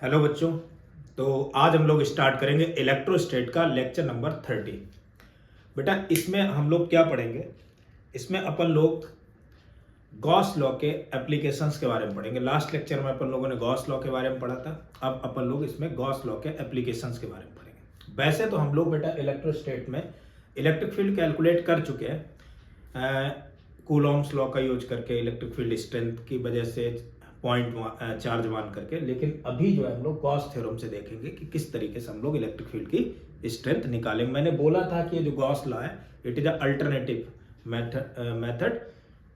Hello बच्चों। तो आज हम लोग स्टार्ट करेंगे इलेक्ट्रोस्टेट का लेक्चर नंबर 30। बेटा इसमें हम लोग क्या पढ़ेंगे, इसमें अपन लोग गॉस लॉ के एप्लीकेशंस के बारे में पढ़ेंगे। लास्ट लेक्चर में अपन लोगों ने गॉस लॉ के बारे में पढ़ा था, अब अपन लोग इसमें गॉस लॉ के एप्लीकेशंस के बारे में पढ़ेंगे। वैसे तो हम लोग बेटा इलेक्ट्रोस्टेट में इलेक्ट्रिक फील्ड कैलकुलेट कर चुके हैं कूलॉम्स लॉ का यूज करके, इलेक्ट्रिक फील्ड स्ट्रेंथ की वजह से पॉइंट चार्ज मान करके। लेकिन अभी जो है हम लोग गॉस थ्योरम से देखेंगे कि किस तरीके से हम लोग इलेक्ट्रिक फील्ड की स्ट्रेंथ निकालेंगे। मैंने बोला था कि ये जो गॉस लॉ है it is alternative method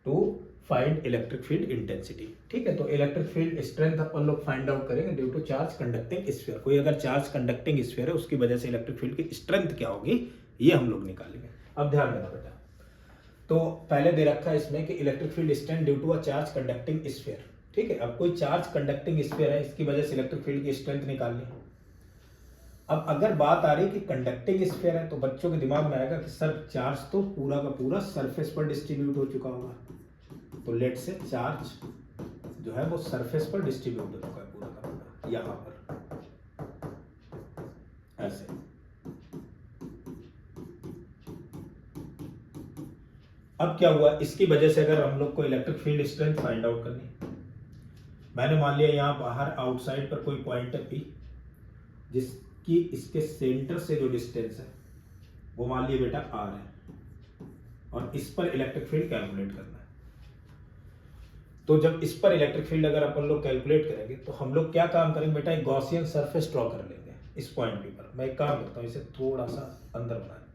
to find electric field intensity. ठीक है, तो इलेक्ट्रिक फील्ड स्ट्रेंथ अपन लोग फाइंड आउट करेंगे due to charge conducting sphere. कोई अगर चार्ज कंडक्टिंग स्फीयर है उसकी वजह से इलेक्ट्रिक फील्ड की स्ट्रेंथ क्या होगी ये हम लोग निकालेंगे। अब ध्यान देना बेटा, तो पहले दे रखा है इसमें कि electric field strength due to a charge conducting sphere. ठीक है, अब कोई चार्ज कंडक्टिंग स्फीयर है, इसकी वजह से इलेक्ट्रिक फील्ड की स्ट्रेंथ निकालनी है। अब अगर बात आ रही कि कंडक्टिंग स्फीयर है तो बच्चों के दिमाग में आएगा कि सर चार्ज तो पूरा का पूरा सरफेस पर डिस्ट्रीब्यूट हो चुका होगा। तो लेट से चार्ज जो है वो सरफेस पर डिस्ट्रीब्यूट हो चुका है पूरा का पूरा यहां पर ऐसे। अब क्या हुआ, इसकी वजह से अगर हम लोग को electric field strength find out करनी, मैंने मान लिया यहां बाहर आउटसाइड पर कोई पॉइंट है पी, जिसकी इसके सेंटर से जो डिस्टेंस है वो मान लिया बेटा आर है, और इस पर इलेक्ट्रिक फील्ड कैलकुलेट करना है। तो जब इस पर इलेक्ट्रिक फील्ड अगर अपन लोग कैलकुलेट करेंगे तो हम लोग क्या काम करेंगे बेटा, एक गॉसियन सरफेस ड्रॉ कर लेंगे इस पॉइंट पी पर। मैं एक काम करता हूं, इसे थोड़ा सा अंदर बना देता हूं।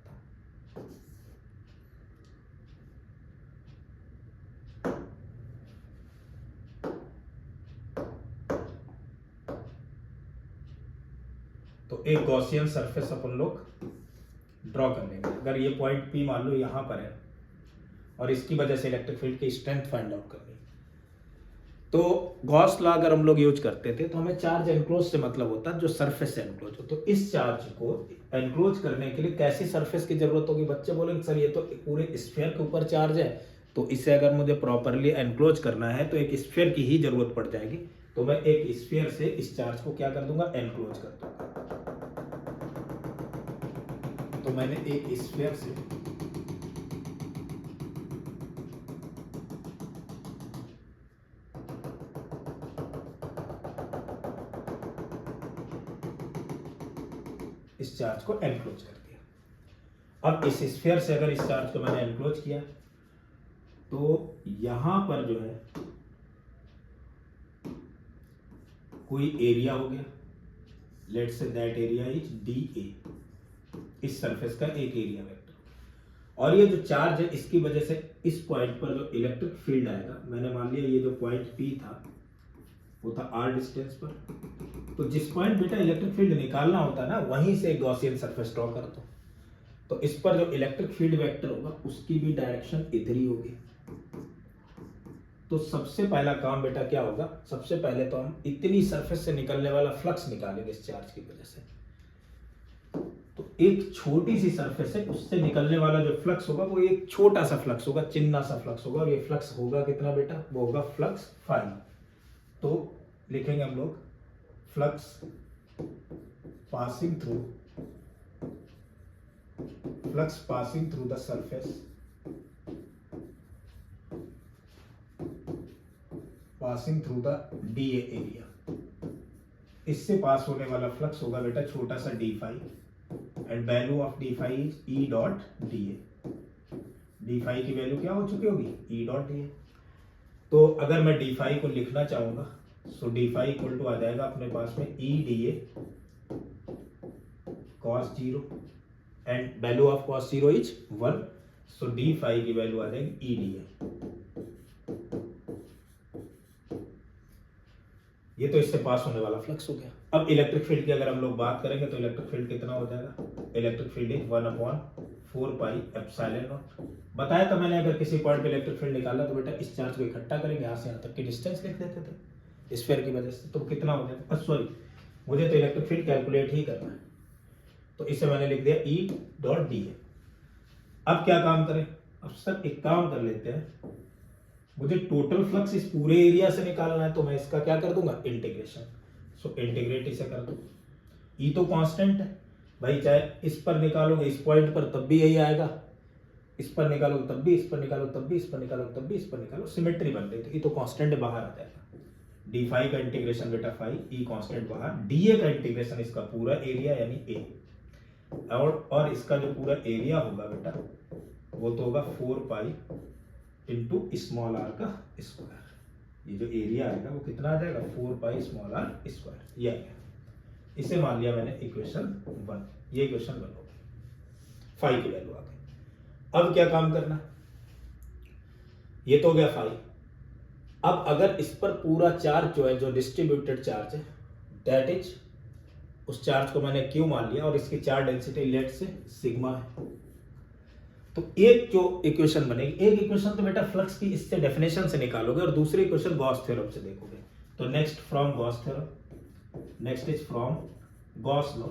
तो एक गॉसियन सरफेस अपन लोग ड्रॉ कर लेंगे। अगर ये पॉइंट पी मान लो यहां पर है और इसकी वजह से इलेक्ट्रिक फील्ड की स्ट्रेंथ फाइंड आउट करनी, तो गॉस लॉ अगर हम लोग यूज करते थे तो हमें चार्ज एनक्लोज से मतलब होता है जो सरफेस से एनक्लोज हो। तो इस चार्ज को एनक्लोज करने के लिए कैसी सरफेस की जरूरत होगी? बच्चे बोलेंगे सर ये तो पूरे स्फीयर के ऊपर चार्ज है, तो इसे अगर मुझे प्रॉपरली एनक्लोज करना है तो एक स्फीयर की ही जरूरत पड़ जाएगी। तो मैं एक स्फीयर से इस चार्ज को क्या कर दूंगा, एनक्लोज कर दूंगा। तो मैंने एक स्फीयर से इस चार्ज को एनक्लोज कर दिया। अब इस स्फीयर से अगर इस चार्ज को मैंने एनक्लोज किया तो यहां पर जो है कोई एरिया हो गया, let's say that area is D A. इस सरफेस का एक एरिया वेक्टर, और ये जो चार्ज है इसकी वजह से इस पॉइंट पर जो इलेक्ट्रिक फील्ड आएगा, मैंने मान लिया ये जो पॉइंट पी था वो था आर डिस्टेंस पर। तो जिस पॉइंट बेटा इलेक्ट्रिक फील्ड निकालना होता है ना, वहीं से एक गॉसियन सरफेस ड्रॉ कर दो। तो इस पर जो इलेक्ट्रिक फील्ड वेक्टर होगा उसकी भी डायरेक्शन इधर ही होगी। तो सबसे पहला काम बेटा क्या होगा, सबसे पहले तो हम इतनी सरफेस से निकलने वाला फ्लक्स निकालेंगे इस चार्ज की वजह से। तो एक छोटी सी सरफेस है, उससे निकलने वाला जो फ्लक्स होगा वो एक छोटा सा फ्लक्स होगा, चिन्ना सा फ्लक्स होगा। और ये फ्लक्स होगा कितना बेटा, वो होगा फ्लक्स फाई। तो लिखेंगे हम लोग flux passing through the surface passing through the d A area. इससे पास होने वाला फ्लक्स होगा बेटा छोटा सा d phi, and value of d phi is E dot d A. D phi की वैल्यू क्या हो चुकी होगी, ई डॉट डी ए। तो अगर मैं डी फाई को लिखना चाहूंगा so d phi equal to आ जाएगा अपने पास में E d A cos zero, and value of cos zero is 1। So d phi की वैल्यू आ जाएगी ई डी ए। ये तो इससे पास होने वाला फ्लक्स हो गया। अब इलेक्ट्रिक फील्ड की अगर हम लोग बात करेंगे तो इलेक्ट्रिक फील्ड कितना हो जाएगा, electric field is 1/4 pi epsilon not. बताया था मैंने, अगर किसी पॉइंट पे इलेक्ट्रिक फील्ड निकाला तो बेटा इस चार्ज को इकट्ठा करेंगे, यहाँ से यहाँ तक की डिस्टेंस लिख देते थे स्फीयर की वजह से। तो कितना हो जाएगा, सॉरी मुझे तो इलेक्ट्रिक फील्ड कैलकुलेट ही करना है, तो इसे मैंने लिख दिया ई डॉट डी ए। अब क्या काम करें, अब सर एक काम कर लेते हैं, मुझे टोटल फ्लक्स इस पूरे एरिया से निकालना है, तो मैं इसका क्या कर दूंगा, इंटीग्रेशन। सो इंटीग्रेट इसे कर दो। ई तो कांस्टेंट है भाई, चाहे इस पर निकालोगे इस पॉइंट पर तब भी यही आएगा, इस पर निकालो तब भी, इस पर निकालो तब भी, इस पर निकालो तब भी, इस पर निकालो, सिमेट्री बन रही। तो ये तो कांस्टेंट बाहर आ जाएगा। डी फाई का इंटीग्रेशन बेटा फाई, ई कांस्टेंट बाहर, डी ए का इंटीग्रेशन इसका पूरा एरिया यानी ए, और इसका जो पूरा एरिया होगा बेटा वो तो होगा 4 पाई इंटू स्मॉल आर का स्क्वायर। ये जो एरिया आएगा वो कितना आ जाएगा, 4 पाई स्मॉल आर स्क्वायर। ये आ गया, इसे मान लिया मैंने इक्वेशन 1। ये इक्वेशन 1 हो गई, फाई की वैल्यू आ गई। अब क्या काम करना, ये तो हो गया फाई। अब अगर इस पर पूरा चार्ज जो है, जो डिस्ट्रीब्यूटेड चार्ज है, दैट इज, उस चार्ज को मैंने क्यू मान लिया और इसकी चार्ज डेंसिटी लेट से सिग्मा है। तो एक जो इक्वेशन बनेगी, एक इक्वेशन तो बेटा फ्लक्स की इससे डेफिनेशन से निकालोगे और दूसरी इक्वेशन गॉस थ्योरम से देखोगे। तो next from Gauss theorem, next is from Gauss law.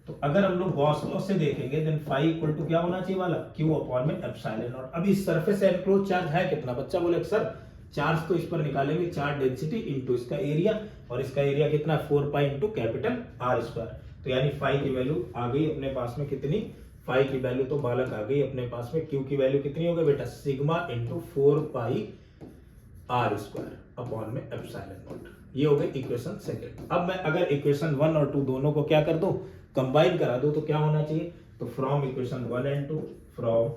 तो अगर हम लोग गॉस लॉ से देखेंगे देन फाई इक्वल टू क्या होना चाहिए वाला, क्यू अपॉन में एप्सिलॉन नॉट। अब इस सरफेस से एनक्लोज चार्ज है कितना, बच्चा बोले सर चार्ज तो इस पर निकालेंगे चार्ज डेंसिटी इनटू इसका एरिया, और इसका एरिया कितना, 4 pi into capital R square. तो यानी फाई की वैल्यू आ गई अपने पास में कितनी, फाई की वैल्यू तो बालक आ गई अपने पास में, क्यू की वैल्यू कितनी हो गई बेटा, sigma into 4 pi r square upon में एप्सिलॉन नॉट। ये हो गई इक्वेशन सेकंड। अब मैं अगर इक्वेशन 1 और 2 दोनों को क्या कर दूं, कंबाइन करा दो, तो क्या होना चाहिए, तो from equation 1 and 2, from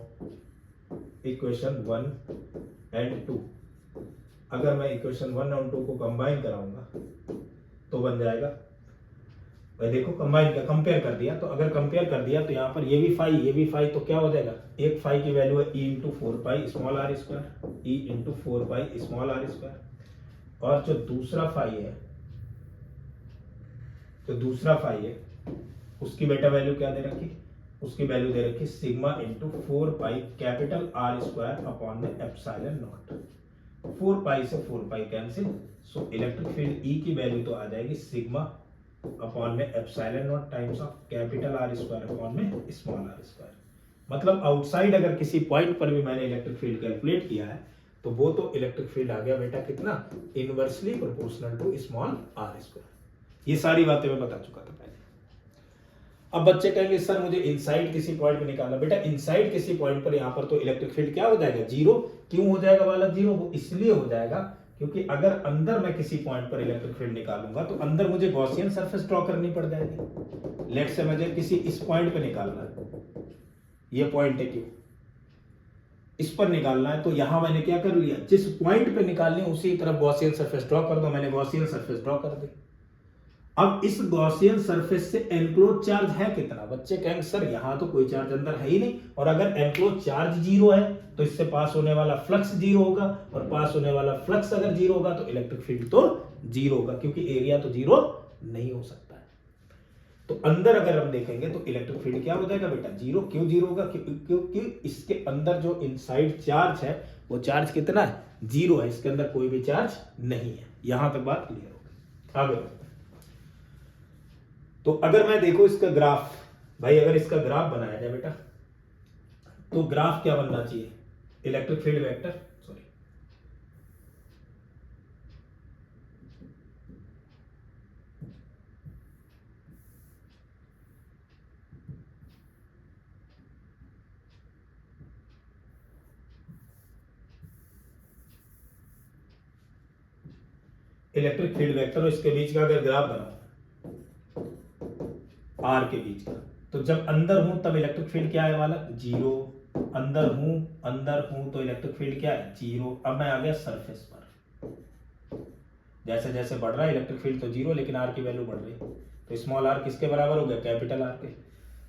equation 1 and 2, अगर मैं इक्वेशन 1 और 2 को कंबाइन कराऊंगा तो बन जाएगा भाई, देखो कंबाइन का कंपेयर कर दिया, तो अगर कंपेयर कर दिया तो यहाँ पर ये भी फाई, ये भी फाई, तो क्या हो जाएगा, एक फाई की वैल्यू है E into 4 pi small r square, E into 4 pi small r square, और जो दूसरा फाई है, जो दूसरा फाई है उसकी बेटा वैल्यू क्या दे रखी, उसकी वैल्यू दे रखी सिग्मा इंटू 4 पाई कैपिटल आर स्क्वायर अपॉन में एप्सिलॉन नॉट। 4 पाई से 4 pi cancel, so electric field E की वैल्यू तो आ जाएगी सिग्मा अपॉन में epsilon not times of capital R square upon में स्मॉल आर स्क्वायर। मतलब आउटसाइड अगर किसी पॉइंट पर भी मैंने इलेक्ट्रिक फील्ड कैलकुलेट किया है तो वो तो इलेक्ट्रिक फील्ड आ गया बेटा कितना, inversely proportional to small r square. ये सारी बातें मैं बता चुका था पहले। अब बच्चे कहेंगे सर मुझे इनसाइड किसी पॉइंट पे निकालना, बेटा इनसाइड किसी पॉइंट पर यहाँ पर तो इलेक्ट्रिक फील्ड क्या हो जाएगा, जीरो। क्यों हो जाएगा वाला जीरो, वो इसलिए हो जाएगा क्योंकि अगर अंदर मैं किसी पॉइंट पर इलेक्ट्रिक फील्ड निकालूंगा तो अंदर मुझे गॉसियन सरफेस ड्रॉ करनी पड़ जाएगी। लेट से मुझे किसी इस पॉइंट पे निकालना है, ये पॉइंट है क्यों, इस पर निकालना है, तो यहां मैंने क्या कर लिया, जिस पॉइंट पे निकालनी है उसी तरफ गॉसियन सरफेस ड्रॉ कर दो, मैंने गॉसियन सरफेस ड्रॉ कर दी। अब इस गॉसियन सरफेस से एनक्लोज चार्ज है कितना, बच्चे कहेंगे सर यहां तो कोई चार्ज अंदर है ही नहीं, और अगर एनक्लोज चार्ज जीरो है तो इससे पास होने वाला फ्लक्स जीरो होगा, और पास होने वाला फ्लक्स अगर जीरो होगा तो इलेक्ट्रिक फील्ड तो जीरो होगा, क्योंकि एरिया तो जीरो नहीं हो सकता है। तो अंदर अगर हम देखेंगे तो इलेक्ट्रिक फील्ड क्या हो जाएगा बेटा, जीरो। क्यों जीरो होगा, क्योंकि इसके अंदर जो इनसाइड चार्ज है वो चार्ज कितना है, जीरो है, इसके अंदर कोई भी चार्ज नहीं है। यहां तक बात क्लियर होगी। आगे तो अगर मैं देखो इसका ग्राफ, भाई अगर इसका ग्राफ बनाया जाए बेटा तो ग्राफ क्या बनना चाहिए, electric field vector, sorry electric field vector और इसके बीच का अगर ग्राफ बना आर के बीच का, तो जब अंदर हूं तब इलेक्ट्रिक फील्ड क्या है वाला, जीरो, अंदर हूं तो इलेक्ट्रिक फील्ड क्या है, जीरो। अब मैं आ गया सरफेस पर, जैसे जैसे बढ़ रहा है इलेक्ट्रिक फील्ड तो जीरो, लेकिन आर की वैल्यू बढ़ रही है, तो स्मॉल आर किसके बराबर हो गया, कैपिटल आर के।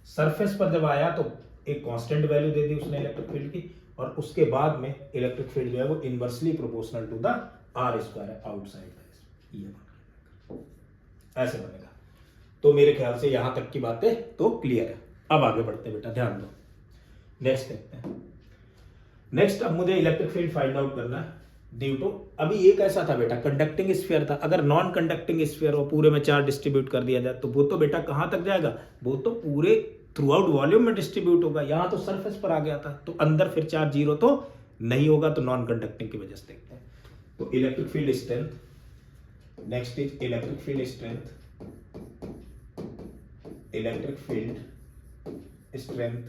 सरफेस पर जब आया तो एक कांस्टेंट वैल्यू दे दी उसने इलेक्ट्रिक फील्ड की, और उसके बाद में इलेक्ट्रिक फील्ड जो है वो inversely proportional to the r square है आउटसाइड, ये ऐसे बनेगा। तो मेरे ख्याल से यहां तक की बातें तो क्लियर है। अब आगे बढ़ते बेटा, ध्यान दो, नेक्स्ट देखते हैं। नेक्स्ट अब मुझे इलेक्ट्रिक फील्ड फाइंड आउट करना है ड्यू टू, अभी ये कैसा था बेटा, कंडक्टिंग स्फीयर था। अगर नॉन कंडक्टिंग स्फीयर हो, पूरे में चार्ज डिस्ट्रीब्यूट कर दिया जाए तो वो तो बेटा कहां तक जाएगा, वो तो पूरे थ्रू आउट वॉल्यूम में डिस्ट्रीब्यूट होगा। यहां तो सरफेस पर आ गया था, तो अंदर फिर चार्ज जीरो तो नहीं होगा, तो नॉन कंडक्टिंग की वजह से देखते हैं। तो electric field strength next is electric field strength, electric field strength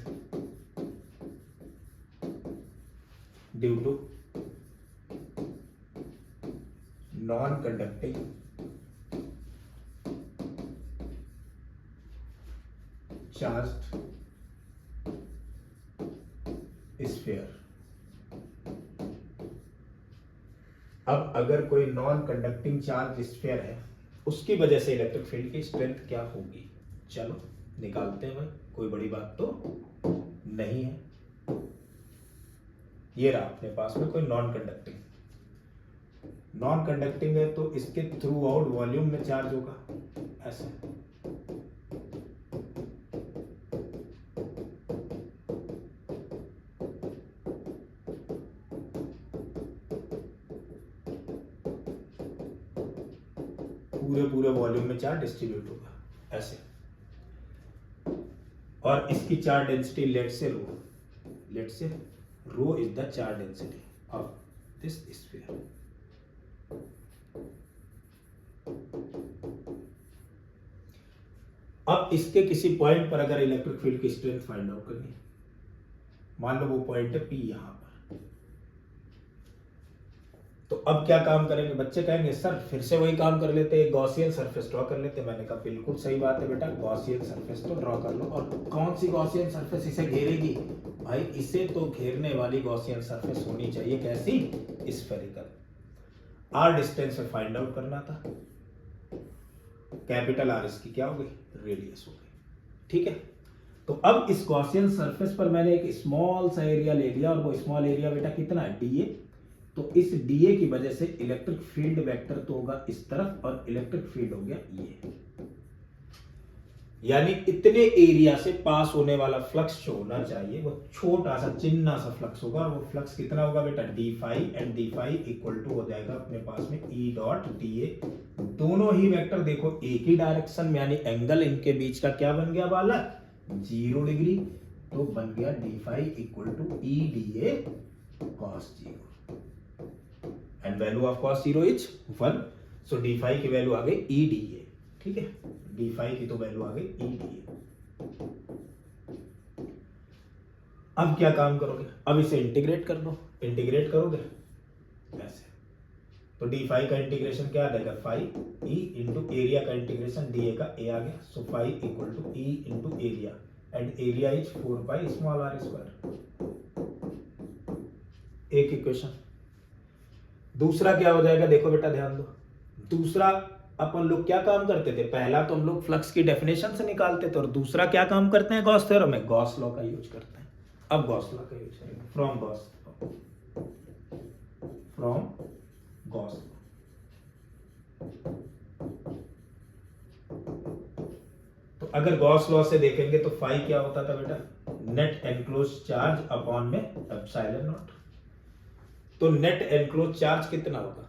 due to non conducting charged sphere. अब अगर कोई नॉन कंडक्टिंग चार्ज स्फीयर है, उसकी वजह से इलेक्ट्रिक फील्ड की स्ट्रेंथ क्या होगी, चलो निकालते हैं भाई, कोई बड़ी बात तो नहीं है। ये रहा अपने पास में कोई नॉन कंडक्टिंग है, तो इसके थ्रू आउट वॉल्यूम में चार्ज होगा ऐसे, पूरे वॉल्यूम में चार्ज डिस्ट्रीब्यूट होगा ऐसे, और इसकी charge density let say rho is the charge density of this sphere. अब इसके किसी पॉइंट पर अगर इलेक्ट्रिक फील्ड की स्ट्रेंथ फाइंड आउट करनी है, मान लो वो पॉइंट है P यहां पर, तो अब क्या काम करेंगे बच्चे, कहेंगे सर फिर से वही काम कर लेते हैं, गॉसियन सरफेस ड्रॉ कर लेते हैं। मैंने कहा बिल्कुल सही बात है बेटा, गॉसियन सरफेस तो ड्रॉ कर लो। और कौन सी गॉसियन सरफेस इसे घेरेगी भाई, इसे तो घेरने वाली गॉसियन सरफेस होनी चाहिए कैसी, स्फेरिकल। आर डिस्टेंस में फाइंड आउट करना था, कैपिटल आर इसकी क्या हो गई, रेडियस हो गई, ठीक है। तो अब इस गॉसियन सरफेस पर मैंने एक स्मॉल सा एरिया ले लिया, और वो स्मॉल एरिया बेटा कितना है, DA। तो इस DA की वजह से इलेक्ट्रिक फील्ड वेक्टर तो होगा इस तरफ, और इलेक्ट्रिक फील्ड हो गया ये, यानी इतने एरिया से पास होने वाला फ्लक्स जो होना चाहिए वो छोटा सा चिन्ना सा फ्लक्स होगा, और वो फ्लक्स कितना होगा बेटा, d5, and d5 equal to हो जाएगा अपने पास में E डॉट DA। दोनों ही वेक्टर देखो एक ही डायरेक्शन में, यानी एंगल इनके बीच का क्या बन गया बालक, 0 डिग्री, तो बन गया d5 equal to E DA cos 0, and value of cos 0 is 1, so d5 की वैल्यू आ गई E DA, ठीक है, d5 की तो वैल्यू आ गई E DA। अब क्या काम करोगे, अब इसे इंटीग्रेट कर दो, इंटीग्रेट करोगे ऐसे, तो d5 का इंटीग्रेशन क्या आ जाएगा, 5 E इंटू एरिया का इंटीग्रेशन DA का A आ गया, so 5 equal to E into area, and area is 4 pi small r square. एक इक्वेशन। दूसरा क्या हो जाएगा, देखो बेटा ध्यान दो, दूसरा अपन लोग क्या काम करते थे, पहला तो हम लोग फ्लक्स की डेफिनेशन से निकालते थे, और दूसरा क्या काम करते हैं, गॉस थ्योरम में गॉस लॉ का यूज करते हैं। अब गॉस लॉ का यूज करेंगे, फ्रॉम गॉस तो अगर गॉस लॉ से देखेंगे तो फाई क्या होता था बेटा, नेट एनक्लोज चार्ज अपॉन में एप्सिलॉन नॉट। तो नेट एनक्लोज चार्ज कितना होगा,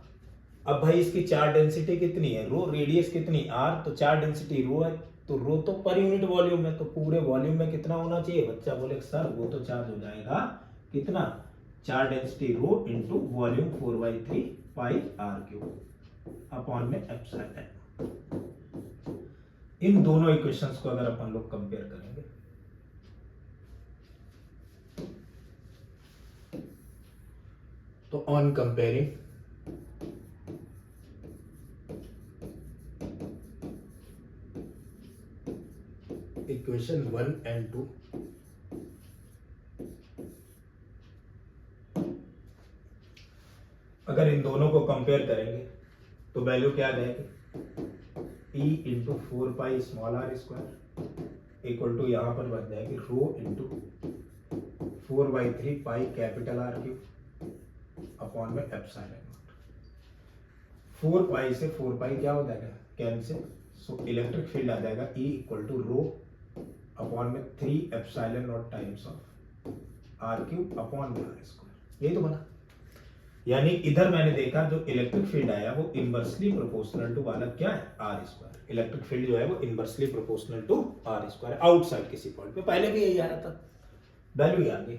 अब भाई इसकी चार्ज डेंसिटी कितनी है, रो, रेडियस कितनी r, तो चार्ज डेंसिटी रो है, तो रो तो पर यूनिट वॉल्यूम है, तो पूरे वॉल्यूम में कितना होना चाहिए, बच्चा बोले सर वो तो चार्ज हो जाएगा कितना, चार्ज डेंसिटी रो इनटू वॉल्यूम 4/3 पाई r³ अपॉन में एप्सिलॉन। इन दोनों इक्वेशंस को अगर अपन लोग कंपेयर करेंगे, तो ऑन कंपेयरिंग इक्वेशन 1 एंड 2, अगर इन दोनों को कंपेयर करेंगे तो वैल्यू क्या आ जाएगी, E into 4 pi small r square equal to यहां पर बन जाएगी rho into 4/3 pi capital R³ upon में एप्सिलॉन नॉट। 4 पाई से 4 पाई क्या हो जाएगा, कैंसिल, सो इलेक्ट्रिक फील्ड आ जाएगा E equal to rho upon में 3 epsilon not times of R³ upon में r²। यही तो बना, यानी इधर मैंने देखा जो इलेक्ट्रिक फील्ड आया वो इनवर्सली प्रोपोर्शनल टू वाला क्या है, r²। इलेक्ट्रिक फील्ड जो है वो inversely proportional to r² outside किसी पॉइंट पे, पहले भी यही आया था, वैल्यू ही आ गई।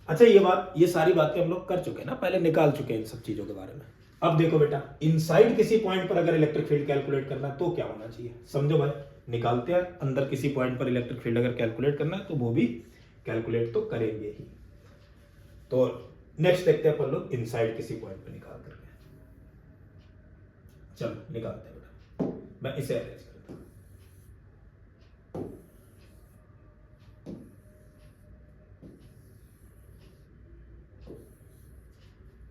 अच्छा ये सारी बातें हम लोग कर चुके हैं ना, पहले निकाल चुके हैं इन सब चीजों के बारे में। अब देखो बेटा, इनसाइड किसी पॉइंट पर अगर इलेक्ट्रिक फील्ड कैलकुलेट करना है तो क्या होना चाहिए, समझो भाई, निकालते हैं। अंदर किसी पॉइंट पर इलेक्ट्रिक फील्ड अगर कैलकुलेट करना है तो वो भी कैलकुलेट तो करेंगे ही। तो नेक्स्ट देखते हैं अपन लोग इनसाइड किसी पॉइंट पर निकाल करके। चलो निकालते हैं बेटा, मैं इसे अरेंज करता हूं।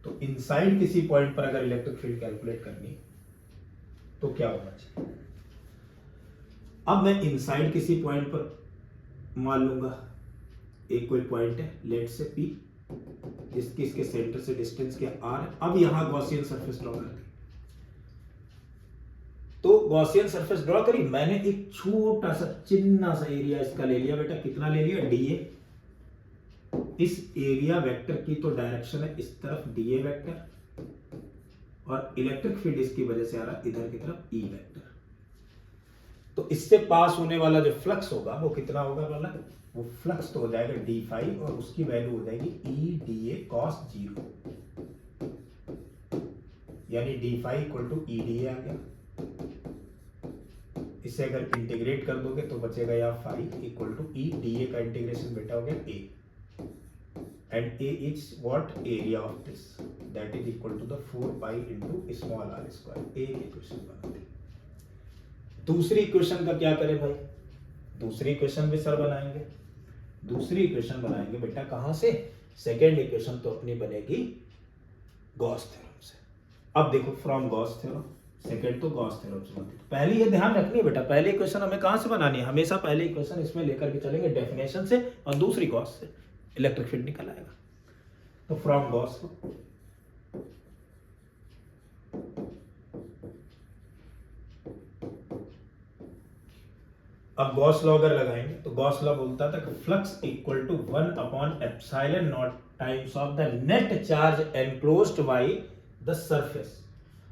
तो इनसाइड किसी पॉइंट पर अगर इलेक्ट्रिक फील्ड कैलकुलेट करनी है तो क्या होना चाहिए। अब मैं इनसाइड किसी पॉइंट पर मान लूंगा एक कोई पॉइंट है, लेट से P, जिसकी इसके सेंटर से डिस्टेंस क्या R है। अब यहां गॉसियन सरफेस ड्रॉ कर दी, तो गॉसियन सरफेस ड्रॉ करी मैंने, एक छोटा सा चिन्ना सा एरिया इसका ले लिया बेटा, कितना ले लिया, dA। इस एरिया वेक्टर की तो डायरेक्शन है इस तरफ dA वेक्टर, और इलेक्ट्रिक फील्ड इसकी वजह से आ रहा इधर की तरफ E वेक्टर। तो इससे पास होने वाला जो फ्लक्स होगा वो कितना होगा वाला, वो फ्लक्स तो हो जाएगा d फाई, और उसकी वैल्यू हो जाएगी E dA cos 0, यानी d phi equal to E dA आ गया। इसे अगर इंटीग्रेट कर दोगे तो बचेगा या phi equal to E dA का इंटीग्रेशन बेटा हो गया A, and A is what area of this, that is equal to the 4 pi into small r square। एक इक्वेशन बनाते हैं। दूसरी इक्वेशन का क्या करें भाई, दूसरी इक्वेशन भी सर बनाएंगे। दूसरी इक्वेशन बनाएंगे बेटा कहां से, सेकेंड इक्वेशन तो अपनी बनेगी गॉस थ्योरम से। अब देखो फ्रॉम गॉस थ्योरम, सेकेंड तो गॉस थ्योरम से बनती है। तो पहले ये ध्यान रखनी है बेटा, पहली इक्वेशन हमें कहां से बनानी है, हमेशा पहली इक्वेशन इसमें लेकर के चलेंगे डेफिनेशन से, और दूसरी गॉस से, इलेक्ट्रिक फील्ड निकल आएगा। तो फ्रॉम गॉस, अब गॉस लॉ अगर लगाएंगे तो गॉस लॉ बोलता था कि flux equal to 1 upon epsilon not times of the net charge enclosed by the surface.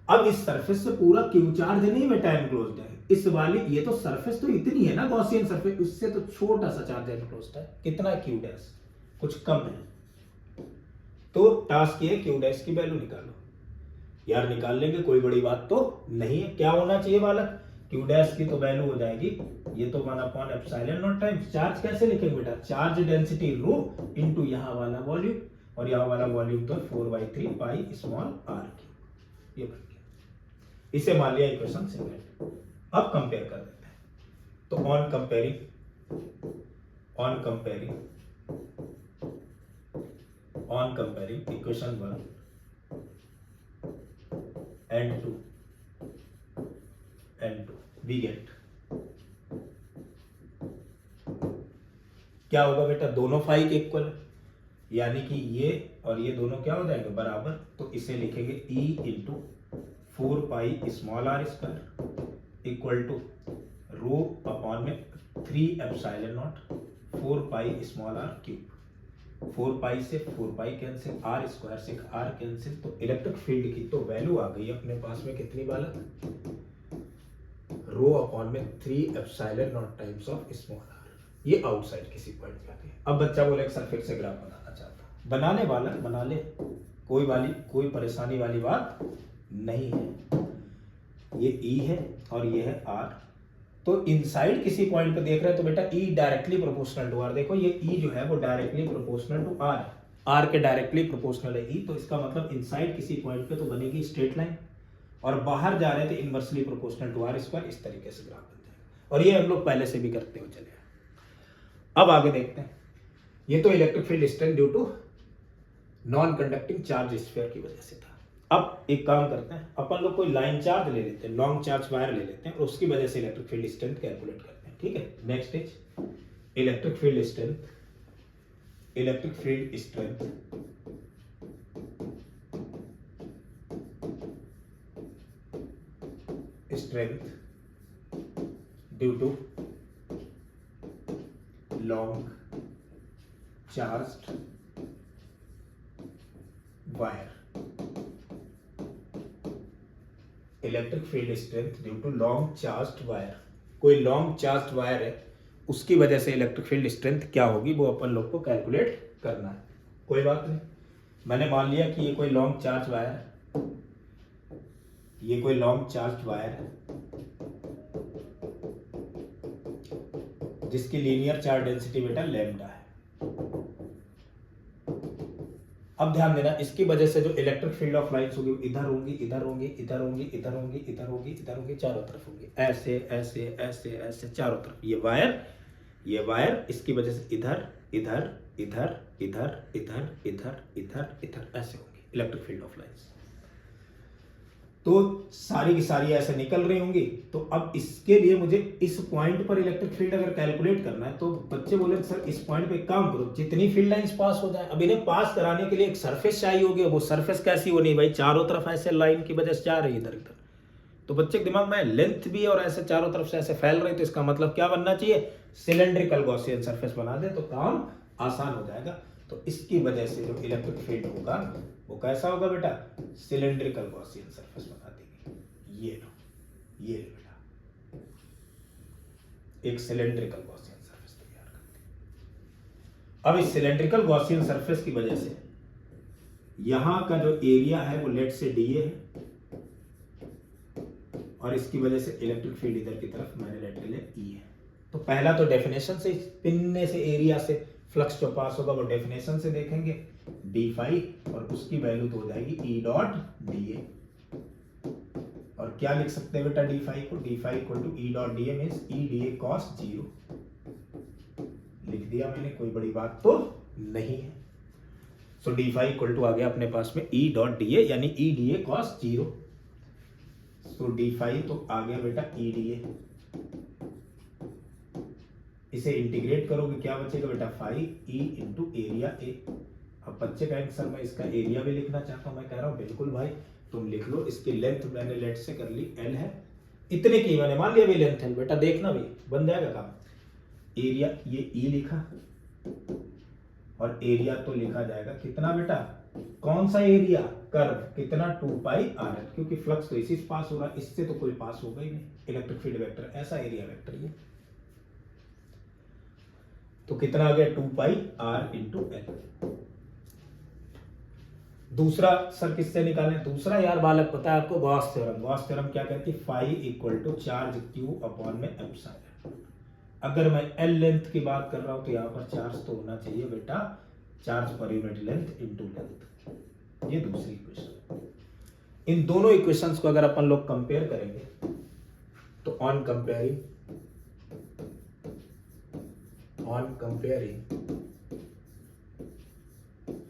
अब इस सरफेस से पूरा क्यू चार्ज नहीं बेटा एनक्लोज्ड है, इस वाली, ये तो सरफेस तो इतनी है ना गॉसियन सरफेस, उससे तो छोटा सा चार्ज एनक्लोज्ड है, कितना क्यू डैश, कुछ कम है। तो टास्क ये क्यू डैश की वैल्यू निकालो यार, निकाल लेंगे, कोई बड़ी बात तो नहीं है। क्या होना चाहिए बालक, क्यू डैश की तो वैल्यू हो जाएगी, ये तो 1 upon epsilon not times charge, कैसे लिखेंगे बेटा, चार्ज डेंसिटी रो इनटू यहां वाला वॉल्यूम, और यहां वाला वॉल्यूम तो 4/3 पाई स्मॉल r क्यूब, ये बन गया। इसे मान लिया इक्वेशन सेकंड। अब कंपेयर कर देते हैं। तो on comparing equation 1 and 2 we get, क्या होगा बेटा, दोनों फाई के इक्वल, यानी कि ये और ये दोनों क्या हो जाएंगे बराबर। तो इसे लिखेंगे E into 4 pi small r square equal to rho upon में 3 epsilon not 4 pi small r cube. 4 pi से 4 पाई कैंसिल, r स्क्वायर से r कैंसिल, तो इलेक्ट्रिक फील्ड की तो वैल्यू आ गई अपने पास में कितनी वाला, रो अपॉन में 3 epsilon not times of small r। ये आउटसाइड किसी पॉइंट पे आती है। अब बच्चा बोले सर फिर से ग्राफ बनाना चाहता, बनाने वाला बना ले, कोई परेशानी वाली बात नहीं है। ये E है और ये है R। तो इनसाइड किसी पॉइंट पे देख रहे हैं तो बेटा E directly proportional to R। देखो ये E जो है वो डायरेक्टली प्रोपोर्शनल टू R है, R के डायरेक्टली प्रोपोर्शनल है E। तो इसका मतलब इनसाइड किसी पॉइंट पे तो बनेगी स्ट्रेट लाइन, और बाहर जा रहे थे inversely proportional to R square, इस तरीके से ग्राफ बन जाएगा। और ये हम लोग पहले से भी करते हुए चले। अब आगे देखते हैं, ये तो electric field strength due to non conducting charge sphere की वजह से था। अब एक काम करते हैं, अपन लोग कोई लाइन चार्ज ले लेते हैं, लॉन्ग चार्ज वायर ले लेते हैं, और उसकी वजह से इलेक्ट्रिक फील्ड स्ट्रेंथ कैलकुलेट करते हैं। ठीक है, next is electric field strength due to long charged wire. Electric field strength due to long charged wire, कोई लॉन्ग चार्ज्ड वायर है उसकी वजह से इलेक्ट्रिक फील्ड स्ट्रेंथ क्या होगी वो अपन लोग को कैलकुलेट करना है। कोई बात नहीं, मैंने मान लिया कि ये कोई लॉन्ग चार्ज वायर है, ये कोई लॉन्ग चार्ज वायर है जिसकी लीनियर चार्ज डेंसिटी बेटा लैम्डा है। अब ध्यान देना, इसकी वजह से जो इलेक्ट्रिक फील्ड ऑफ लाइन्स होगी इधर होंगी, इधर होंगी, इधर होंगी, इधर होंगी, इधर होंगी, इधर होंगी, चारों तरफ होंगी, ऐसे ऐसे ऐसे ऐसे चारों तरफ। ये वायर इसकी वजह से इधर इधर इधर इधर इधर इधर इधर इधर ऐसे होंगी इलेक्ट्रिक फील्ड ऑफ लाइन्स। तो सारी की सारी ऐसे निकल रही होंगी। तो अब इसके लिए मुझे इस पॉइंट पर इलेक्ट्रिक फील्ड अगर कैलकुलेट करना है तो बच्चे बोले सर इस पॉइंट पे काम करो, जितनी फील्ड लाइंस पास हो जाए। अब इन्हें पास कराने के लिए एक सरफेस चाहिए होगी। वो सरफेस कैसी होनी भाई, चारों तरफ ऐसे लाइन की वजह से जा रही है इधर इधर। तो बच्चे के दिमाग में लेंथ भी और ऐसे चारों तरफ से ऐसे फैल रही, तो इसका मतलब क्या बनना चाहिए, सिलेंड्रिकल गॉसियन सरफेस बना दे तो काम आसान हो जाएगा। तो इसकी वजह से जो इलेक्ट्रिक फील्ड होगा वो कैसा होगा बेटा, सिलेंड्रिकल गॉसियन सरफेस बना देगी। ये बेटा एक सिलेंड्रिकल गॉसियन सरफेस तैयार करती है। अब इस सिलेंड्रिकल गॉसियन सरफेस की वजह से यहां का जो एरिया है वो लेट से डीए है, और इसकी वजह से इलेक्ट्रिक फील्ड इधर की तरफ मैंने लेट के लिए ई है। तो पहला तो डेफिनेशन से, पिनने से एरिया से फ्लक्स जो पास होगा वो डेफिनेशन से देखेंगे डी फाई, और उसकी वैल्यू तो हो जाएगी ई डॉट डी ए। और क्या लिख सकते हैं बेटा डी फाई को, d phi equal to E dot d A means E d A cos 0 लिख दिया मैंने, कोई बड़ी बात तो नहीं है। So d phi equal to आ गया अपने पास में ई डॉट डी ए यानी E d A cos 0। So d phi तो आ गया बेटा ई डी ए, इसे इंटीग्रेट करोगे क्या बचेगा बेटा, phi E into area A. अब बच्चे कहेंगे सर मैं इसका एरिया भी लिखना चाहता हूं। मैं कह रहा हूं बिल्कुल भाई तुम लिख लो। इसकी लेंथ मैंने लेट से कर ली एल है, इतने की मैंने मान लिया भी लेंथ है बेटा, देखना भी बन जाएगा काम। एरिया ये ई लिखा, और एरिया तो लिखा जाएगा कितना बेटा, कौन सा एरिया, कर्व कितना 2 पाई आर एल, क्योंकि फ्लक्स तो इसी से पास हो रहा है, इससे तो कोई पास होगा ही नहीं। इलेक्ट्रिक फील्ड वेक्टर ऐसा एरिया वेक्टर ये, तो कितना आ गया 2 पाई आर इंटू एल। दूसरा सर किससे निकालें, दूसरा यार बालक पता है आपको, गॉस थ्योरम। गॉस थ्योरम क्या कहती है, phi equal to charge q upon में एप्सिलॉन। अगर मैं एल लेंथ की बात कर रहा हूं तो यहां पर चार्ज तो होना चाहिए बेटा charge per unit length into length. ये दूसरी इक्वेशन। इन दोनों इक्वेशंस को अगर अपन लोग कंपेयर करेंगे तो ऑन कंपेयरिंग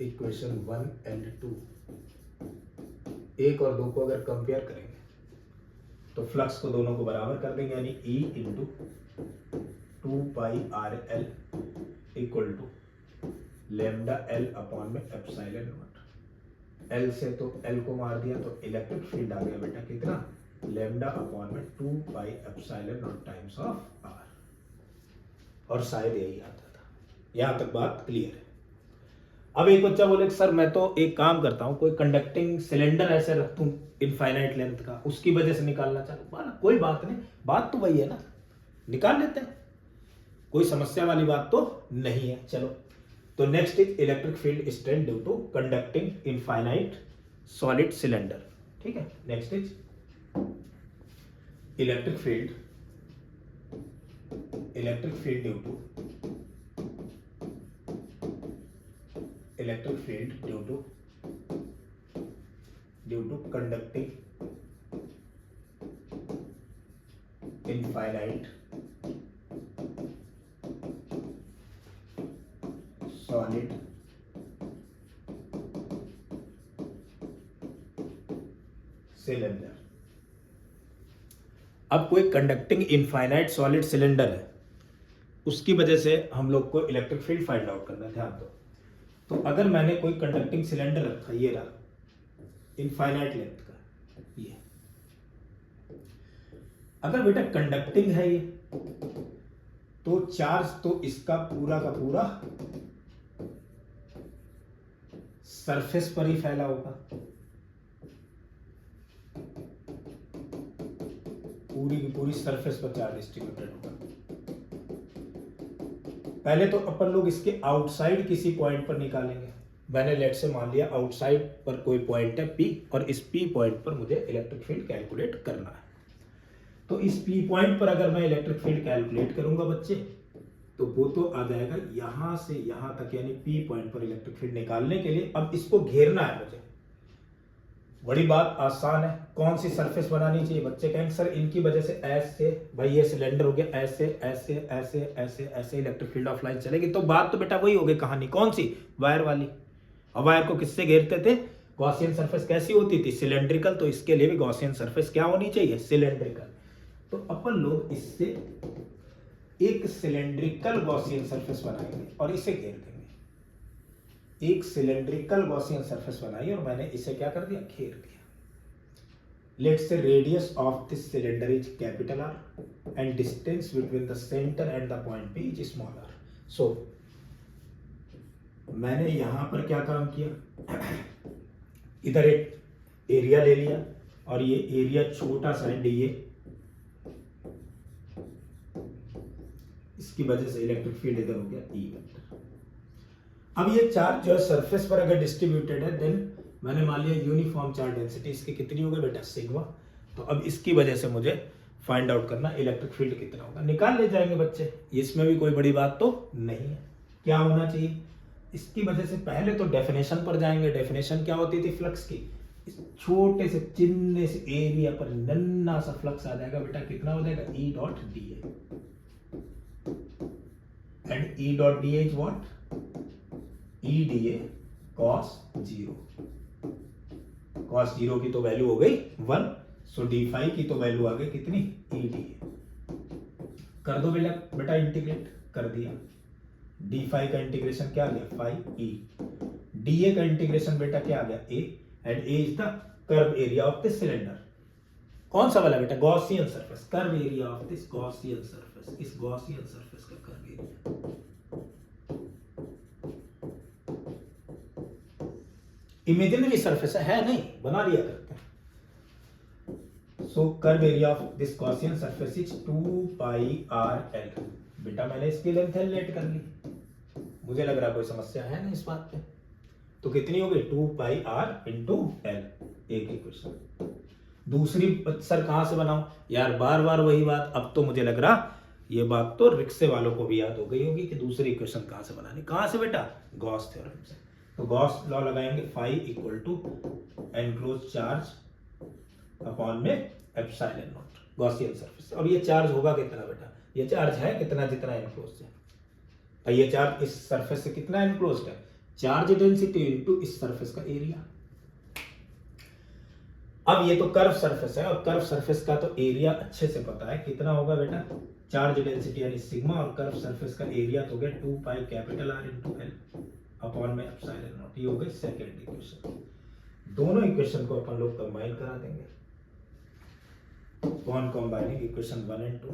इक्वेशन 1 एंड 2, 1 और 2 को अगर कंपेयर करेंगे तो फ्लक्स को दोनों को बराबर कर देंगे, यानी E into 2 pi are l equal to lambda l upon में एप्सिलॉन नॉट। एल से तो एल को मार दिया तो इलेक्ट्रिक फील्ड आ गया बेटा कितना, लेमडा अपॉन में 2 pi epsilon not times of r. और शायद यही आता था। यहां तक बात क्लियर है। अब एक बच्चा बोले सर मैं तो एक काम करता हूं, कोई कंडक्टिंग सिलेंडर ऐसे रख दूं इनफाइनाइट लेंथ का, उसकी वजह से निकालना चाहता हूं। कोई बात नहीं, बात तो वही है ना, निकाल लेते हैं, कोई समस्या वाली बात तो नहीं है। चलो तो next is electric field strength due to conducting infinite solid cylinder. ठीक है, next is electric field due to conducting infinite solid cylinder. अब कोई कंडक्टिंग इनफाइनाइट सॉलिड सिलेंडर है, उसकी वजह से हम लोग को इलेक्ट्रिक फील्ड फाइंड आउट करना है। ध्यान दो, तो अगर मैंने कोई कंडक्टिंग सिलेंडर रखा, ये रहा इनफाइनाइट लेंथ का, ये अगर बेटा कंडक्टिंग है ये, तो चार्ज तो इसका पूरा का पूरा सरफेस पर ही फैला होगा, पूरी की पूरी सरफेस पर चार्ज डिस्ट्रीब्यूटेड होगा। पहले तो अपन लोग इसके आउटसाइड किसी पॉइंट पर निकालेंगे, मैंने लेट से मान लिया आउटसाइड पर कोई पॉइंट है P और इस P पॉइंट पर मुझे इलेक्ट्रिक फील्ड कैलकुलेट करना है। तो इस P पॉइंट पर अगर मैं इलेक्ट्रिक फील्ड कैलकुलेट करूंगा बच्चे, तो वो तो आ जाएगा यहां से यहां तक, यानी P पॉइंट पर इलेक्ट्रिक फील्ड निकालने के लिए अब इसको घेरना है मुझे। बड़ी बात आसान है। कौन सी सरफेस बनानी चाहिए? बच्चे कहेंगे सर इनकी वजह से ऐसे, भाई ये सिलेंडर हो गया, ऐसे ऐसे ऐसे ऐसे ऐसे इलेक्ट्रिक फील्ड ऑफ लाइन चलेगी। तो बात तो बेटा वही हो गई कहानी, कौन सी? वायर वाली। और वायर को किससे घेरते थे? गॉसियन सरफेस कैसी होती थी? सिलेंड्रिकल। तो इसके लिए भी गॉसियन सरफेस क्या होनी चाहिए? सिलेंड्रिकल। तो अपन लोग इससे एक सिलेंड्रिकल गॉसियन सरफेस बनाएंगे और इसे घेर देंगे। एक सिलेंड्रिकल गॉसियन सरफेस बनाई और मैंने इसे क्या कर दिया? घेर दिया। Let's say radius of this cylinder is capital R and distance between the centre and the point P is small r। सो मैंने यहां पर क्या काम किया, इधर एक एरिया ले लिया और ये एरिया छोटा सा है DA, इसकी वजह से इलेक्ट्रिक फील्ड इधर हो गया E वेक्टर। अब ये चार्ज जो है सरफेस पर अगर डिस्ट्रीब्यूटेड है, देन मैंने मान लिया यूनिफॉर्म चार्ज डेंसिटी इसकी कितनी होगी बेटा? सिग्मा। तो अब इसकी वजह से मुझे फाइंड आउट करना इलेक्ट्रिक फील्ड कितना होगा, निकाल ले जाएंगे बच्चे, इसमें भी कोई बड़ी बात तो नहीं है। क्या होना चाहिए इसकी वजह से? पहले तो डेफिनेशन पर जाएंगे। डेफिनेशन क्या होती थी फ्लक्स की? इस छोटे से चिन्ह से एरिया पर नन्ना सा फ्लक्स आ जाएगा बेटा, कितना हो जाएगा? E dot DA। And E dot DA is what? EDA cos 0। cos 0 की तो वैल्यू हो गई 1, सो d5 की तो वैल्यू आ गई कितनी? EDA। कर दो बेटा इंटीग्रेट, कर दिया। d5 का इंटीग्रेशन क्या आ गया? 5e। da का इंटीग्रेशन बेटा क्या आ गया? a। And a is the curve area of this cylinder. कौन सा वाला बेटा? Gaussian surface. Curve area of this Gaussian surface, इस गॉसियन सरफेस का कर्व एरिया। इमेजिनरी सरफेस है नहीं, बना लिया करते हैं। So curve area of this Gaussian surface is 2πrl। बेटा मैंने इसकी लेंथ लेट कर ली, मुझे लग रहा कोई समस्या है नहीं इस बात पे। तो कितनी हो गई? 2πr into L. एक इक्वेशन। दूसरी सर कहां से बनाऊं यार? बार बार वही बात। अब तो मुझे लग रहा ये बात तो रिक्शे वालों को भी याद हो गई होगी कि दूसरी इक्वेशन कहां से बनानी। कहां से बेटा? गॉस थ्योरम से। तो गॉस लॉ लगाएंगे, phi equal to enclose charge upon में एप्सिलॉन नॉट, गॉसियन सरफेस। अब ये चार्ज होगा कितना बेटा? ये चार्ज है कितना? जितना एनक्लोज है। तो ये चार्ज इस सरफेस से कितना एनक्लोज्ड है? चार्ज डेंसिटी इनटू इस सरफेस का एरिया। अब ये तो कर्व सरफेस है और कर्व सरफेस का तो एरिया अच्छे से पता है कितना होगा बेटा? चार्ज डेंसिटी यानी सिग्मा, और कर्व सरफेस का एरिया तो हो गया 2π capital R into l upon में एप्सिलॉन नॉट। ये हो गई सेकंड इक्वेशन। दोनों इक्वेशन को अपन लोग कंबाइन करा देंगे। On combining equation 1 and 2,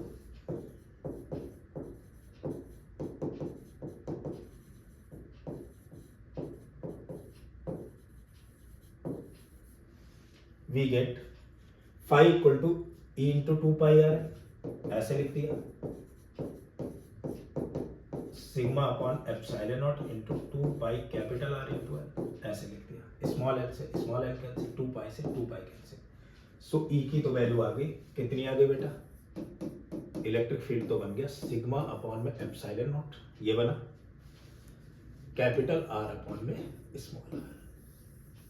we get phi equal to E into 2πr, ऐसे लिख दिया। Sigma upon epsilon naught into 2π capital R into l, ऐसे लिख दिया। स्मॉल एल से स्मॉल एल कैंसिल, 2π से 2π कैंसिल। सो E की तो वैल्यू आ गई, कितनी आ गई बेटा? इलेक्ट्रिक फील्ड तो बन गया सिग्मा अपॉन में एप्सिलॉन नॉट, ये बना, कैपिटल R अपॉन में स्मॉल r,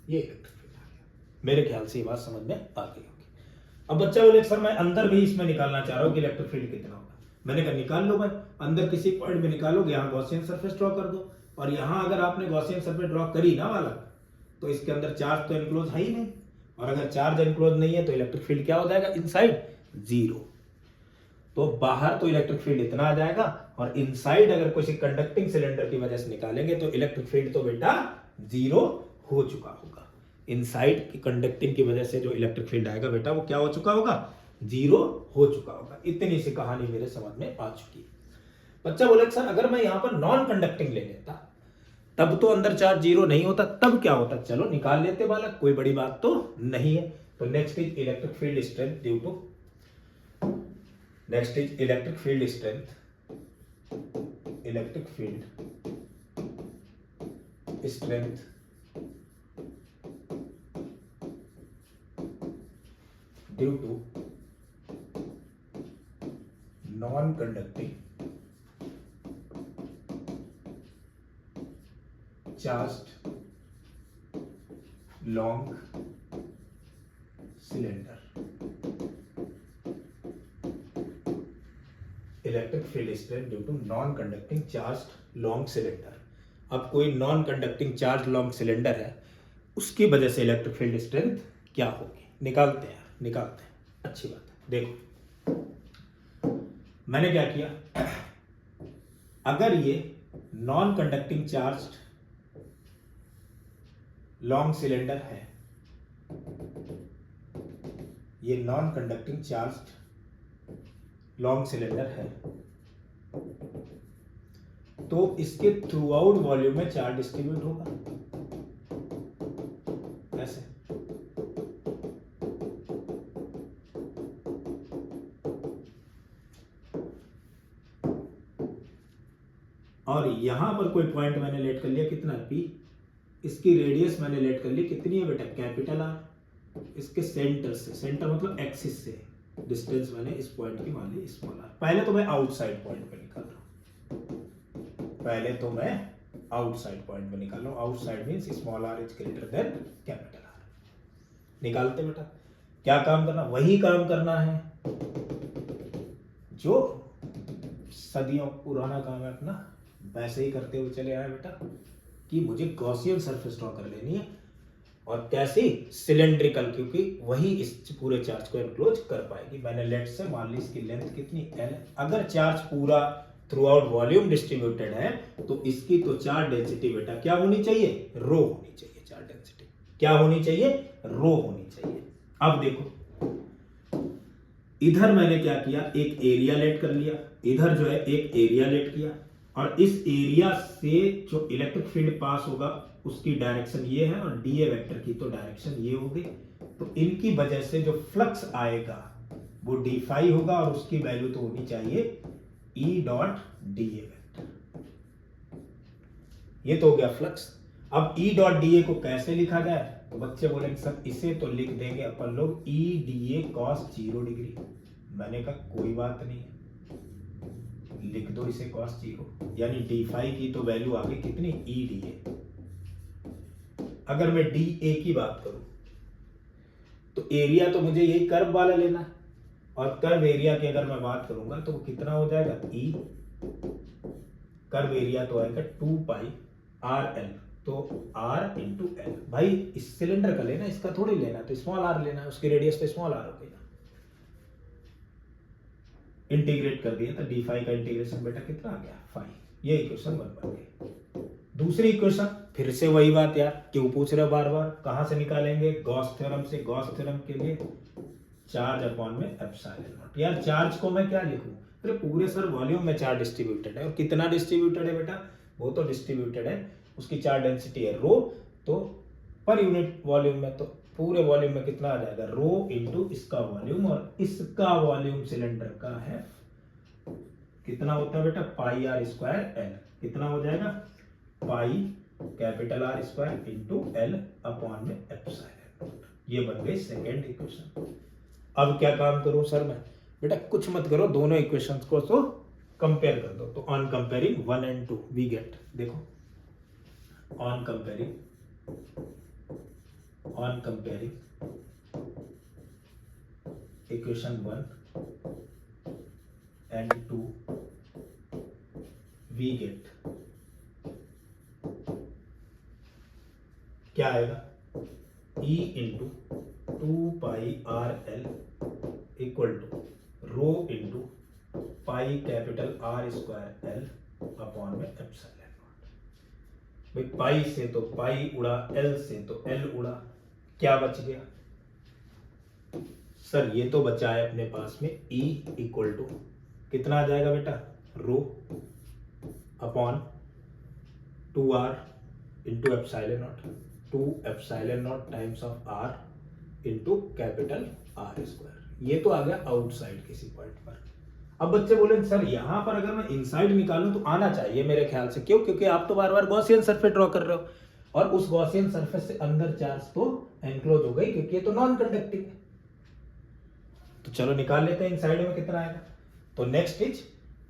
ये इलेक्ट्रिक फील्ड आ गया। मेरे ख्याल से ये बात समझ में आ गई होगी। अब बच्चा बोले सर मैं अंदर भी इसमें निकालना चाह रहा हूँ कि इलेक्ट्रिक फील्ड कितना होगा। मैंने कहा निकाल लो भाई, अंदर किसी पॉइंट में निकालोगे, यहाँ गॉसियन सरफेस ड्रॉ कर दो, और यहाँ अगर आपने गॉसियन सरफेस ड्रॉ करी ना वाला, तो इसके अंदर चार्ज तो एनक्लोज है ही नहीं, और अगर चार्ज एनक्लोज नहीं है तो इलेक्ट्रिक फील्ड क्या हो जाएगा? इनसाइड 0। तो बाहर तो इलेक्ट्रिक फील्ड इतना आ जाएगा, और इनसाइड अगर किसी कंडक्टिंग सिलेंडर की वजह से निकालेंगे तो इलेक्ट्रिक फील्ड तो बेटा 0 हो चुका होगा। इनसाइड की कंडक्टिंग की वजह से जो इलेक्ट्रिक फील्ड आएगा बेटा वो क्या हो चुका होगा? 0 हो चुका होगा। इतनी सी कहानी मेरे समझ में आ चुकी है। बच्चा बोले सर अगर मैं यहां पर नॉन कंडक्टिंग ले लेता तब तो अंदर चार्ज 0 नहीं होता, तब क्या होता? चलो निकाल लेते बालक, कोई बड़ी बात तो नहीं है। तो next is electric field strength due to, next is electric field strength, electric field strength due to non conducting charged long cylinder. Electric field strength due to non conducting charged long cylinder. अब कोई non conducting charge long cylinder है, उसकी वजह से electric field strength क्या होगी, निकालते हैं। अच्छी बात है। देखो मैंने क्या किया, अगर ये non conducting charged long cylinder है, ये non conducting charged long cylinder है, तो इसके थ्रू आउट वॉल्यूम में चार्ज डिस्ट्रीब्यूट होगा। कैसे? और यहां पर कोई पॉइंट मैंने लेट कर लिया, कितना P, इसकी रेडियस मैंने लेट कर ली, कितनी है बेटा, कैपिटल R। इसके सेंटर से, सेंटर मतलब एक्सिस से डिस्टेंस मैंने इस पॉइंट की मान ली स्मॉल r। पहले तो मैं आउटसाइड पॉइंट पे निकाल रहा हूं, outside means small r is greater than capital R। निकालते बेटा, क्या काम करना, वही काम करना है जो सदियों पुराना काम है अपना, वैसे ही करते हुए चले आए बेटा, कि मुझे गॉसियन सरफेस ड्रॉ कर लेनी है, और कैसी, सिलेंड्रिकल, क्योंकि वही इस पूरे चार्ज को एनक्लोज कर पाएगी। मैंने लेट से मान ली इसकी लेंथ कितनी, L। अगर चार्ज पूरा थ्रू आउट वॉल्यूम डिस्ट्रीब्यूटेड है तो इसकी तो चार्ज डेंसिटी बेटा क्या होनी चाहिए, रो होनी चाहिए। चार्ज डेंसिटी क्या होनी चाहिए, रो होनी चाहिए। अब देखो इधर मैंने क्या किया, एक एरिया लेट कर लिया, इधर जो है एक एरिया लेट किया, और इस एरिया से जो इलेक्ट्रिक फील्ड पास होगा उसकी डायरेक्शन ये है, और डीए वेक्टर की तो डायरेक्शन ये होगी। तो इनकी वजह से जो फ्लक्स आएगा वो डी फाई होगा, और उसकी वैल्यू तो होनी चाहिए ई डॉट डीए वेक्टर। ये तो हो गया फ्लक्स। अब ई डॉट डीए को कैसे लिखा जाए, तो बच्चे बोलेंगे सर इसे तो लिख देंगे अपन लोग ई डीए कॉस 0 डिग्री। मैंने कहा कोई बात नहीं, लिख दो इसे कॉस 0, यानी डी फाई की तो वैल्यू आ गई कितनी, ई डीए। अगर मैं डी ए की बात करूं तो एरिया तो मुझे यही कर्व वाला लेना है, और कर्व एरिया की अगर मैं बात करूंगा तो वो कितना हो जाएगा, ई कर्व एरिया तो आएगा 2 पाई आर एल, तो आर इंटू एल। भाई इस सिलेंडर का लेना, इसका थोड़ी लेना, तो स्मॉल आर लेना है, उसकी रेडियस तो स्मॉल आर हो गई ना। इंटीग्रेट कर दिया तो डी फाई का इंटीग्रेशन बेटा कितना आ गया, 5। ये इक्वेशन 1 बन गई। दूसरी इक्वेशन फिर से वही बात यार, क्यों पूछ रहे हो बार बार, कहां से निकालेंगे, गॉस थ्योरम से। गॉस थ्योरम के लिए चार्ज अपॉन में एप्सिलॉन नॉट। यार चार्ज को मैं क्या लिखूं, अरे पूरे सर वॉल्यूम में चार्ज डिस्ट्रीब्यूटेड है, और कितना डिस्ट्रीब्यूटेड है बेटा, वो तो डिस्ट्रीब्यूटेड है, उसकी चार्ज डेंसिटी है रो, तो पर यूनिट वॉल्यूम में तो पूरे वॉल्यूम में कितना आ जाएगा, रो इंटू इसका वॉल्यूम, और इसका वॉल्यूम सिलेंडर का है कितना होता है बेटा, पाई आर स्क्वायर एल। कितना हो जाएगा, पाई capital R square into l upon में एप्सिलॉन नॉट। ये बन गई सेकेंड इक्वेशन। अब क्या काम करूं सर मैं, बेटा कुछ मत करो, दोनों इक्वेशंस को तो कंपेयर कर दो। तो on comparing 1 and 2 we get, देखो on comparing equation 1 and 2 we get क्या आएगा, E into 2 pi are l equal to rho into pi capital R square l upon में एप्सिलॉन नॉट। भाई पाई से तो पाई उड़ा, एल से तो एल उड़ा, क्या बच गया सर, ये तो बचा है अपने पास में E इक्वल टू कितना आ जाएगा बेटा, rho upon 2r into epsilon not, 2 epsilon not times of r into capital R square. ये तो आ गया आउटसाइड किसी पॉइंट पर। अब बच्चे बोले सर यहां पर अगर मैं इनसाइड निकालूं तो आना चाहिए मेरे ख्याल से, क्यों, क्योंकि आप तो बार बार गॉसियन सरफेस ड्रॉ कर रहे हो, और उस गॉसियन सरफेस से अंदर चार्ज तो एनक्लोज हो गई, क्योंकि ये तो नॉन कंडक्टिंग है। तो चलो निकाल लेते हैं इनसाइड में कितना आएगा। तो नेक्स्ट इज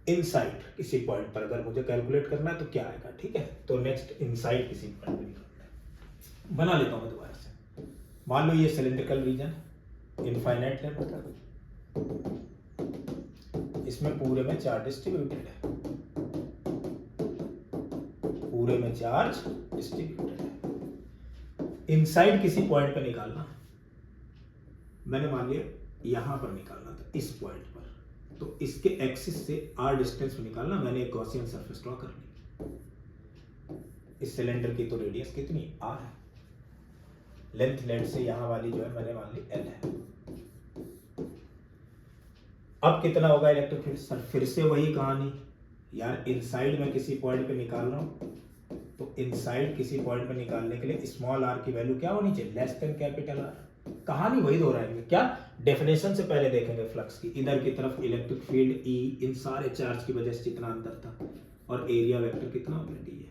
इनसाइड किसी पॉइंट पर अगर मुझे कैलकुलेट करना है तो क्या आएगा, ठीक है। तो नेक्स्ट इनसाइड किसी पॉइंट पर निकालना है। बना लेता हूं मैं दोबारा से। मान लो ये सिलिंड्रिकल रीजन इनफाइनाइट लेंथ, इसमें पूरे में चार्ज डिस्ट्रीब्यूटेड है, पूरे में चार्ज डिस्ट्रीब्यूटेड है। इनसाइड किसी पॉइंट पर निकालना, मैंने मान लिया यहां पर निकालना था इस पॉइंट पर, तो इसके एक्सिस से r डिस्टेंस में निकालना। मैंने एक गॉसियन सरफेस ड्रॉ कर ली। इस सिलेंडर की तो रेडियस कितनी r है, लेंथ नेट से यहां वाली जो है मैंने मान ली l है। अब कितना होगा इलेक्ट्रिक फील्ड, सर फिर से वही कहानी यार, इनसाइड में किसी पॉइंट पे निकाल रहा हूं, तो इनसाइड किसी पॉइंट पे निकालने के लिए स्मॉल r की वैल्यू क्या होनी चाहिए, लेस देन कैपिटल R। कहानी वही दोहराएंगे, क्या डेफिनेशन से पहले देखेंगे फ्लक्स की। इधर की तरफ इलेक्ट्रिक फील्ड E इन सारे चार्ज की वजह से जितना अंदर था, और एरिया वेक्टर कितना हो गया, D है।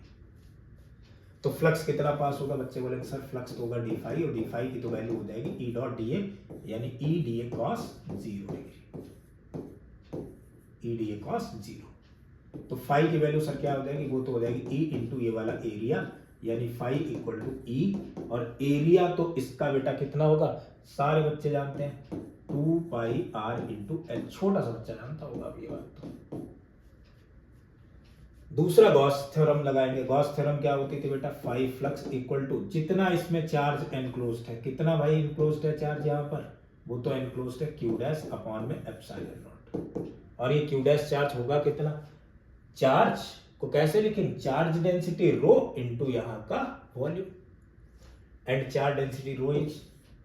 तो फ्लक्स कितना पास होगा, बच्चे बोलेंगे सर फ्लक्स तो होगा d फाई, और d फाई की तो वैल्यू हो जाएगी E डॉट dA, यानी E dA cos 0 degree, E dA cos 0। तो फाई की वैल्यू सर क्या हो जाएगी, वो तो हो जाएगी E इंटू ये वाला एरिया, यानी फाई इक्वल टू E, और एरिया तो इसका बेटा कितना होगा, सारे बच्चे जानते हैं 2 पाई R इंटू L, छोटा सा बच्चा जानता होगा अब ये बात तो। दूसरा गॉस थ्योरम लगाएंगे। गॉस थ्योरम क्या होती थी बेटा, फाई फ्लक्स इक्वल टू जितना इसमें चार्ज एनक्लोज्ड है, कितना भाई एनक्लोज्ड है चार्ज यहाँ पर, वो तो एनक्लोज्ड है Q डैश अपॉन में एप्सिलॉन नॉट। और ये Q डैश चार्ज होगा कितना, चार्ज को कैसे लिखेंगे, चार्ज डेंसिटी रो इनटू यहाँ का volume, and charge density rho is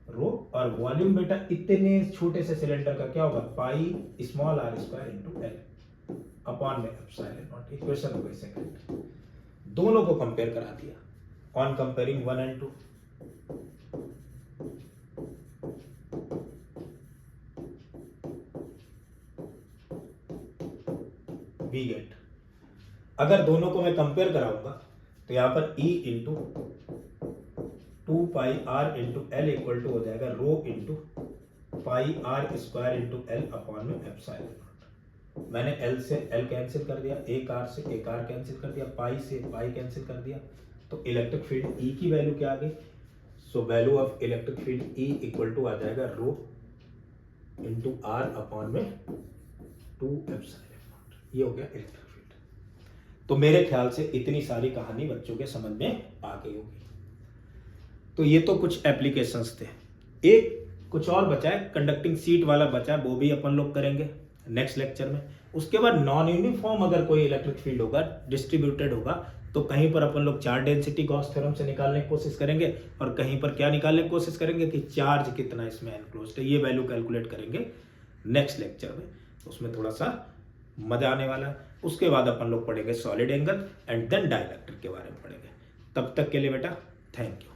rho, और वॉल्यूम बेटा इतने छोटे से सिलेंडर का क्या होगा, pi small r square into L upon में एप्सिलॉन नॉट। इक्वेशन हो गई सेकंड। दोनों को कंपेयर करा दिया on comparing 1 and 2। We get, अगर दोनों को मैं कंपेयर कराऊंगा तो यहां पर E into 2 pi R into L equal to हो जाएगा rho into pi R square into L upon में एप्सिलॉन नॉट। मैंने L से L कैंसिल कर दिया, एक R से एक R कैंसिल कर दिया, पाई से पाई कैंसिल कर दिया, तो इलेक्ट्रिक फील्ड E की वैल्यू क्या आ गई, so value of electric field E equal to आ जाएगा रो इंटू R अपॉन में 2 एप्सिलॉन नॉट। ये हो गया इलेक्ट्रिक फील्ड। तो मेरे ख्याल से इतनी सारी कहानी बच्चों के समझ में आ गई होगी। तो ये तो कुछ एप्लीकेशंस थे, एक कुछ और बचा है, कंडक्टिंग सीट वाला बचा है, वो भी अपन लोग करेंगे नेक्स्ट लेक्चर में। उसके बाद नॉन यूनिफॉर्म अगर कोई इलेक्ट्रिक फील्ड होगा, डिस्ट्रीब्यूटेड होगा, तो कहीं पर अपन लोग चार्ज डेंसिटी गॉस थ्योरम से निकालने की कोशिश करेंगे, और कहीं पर क्या निकालने की कोशिश करेंगे कि चार्ज कितना इसमें एनक्लोज्ड है, ये वैल्यू कैलकुलेट करेंगे नेक्स्ट लेक्चर में। उसमें थोड़ा सा मजा आने वाला है। उसके बाद अपन लोग पढ़ेंगे solid angle and then dielectric के बारे में पढ़ेंगे। तब तक के लिए बेटा थैंक यू।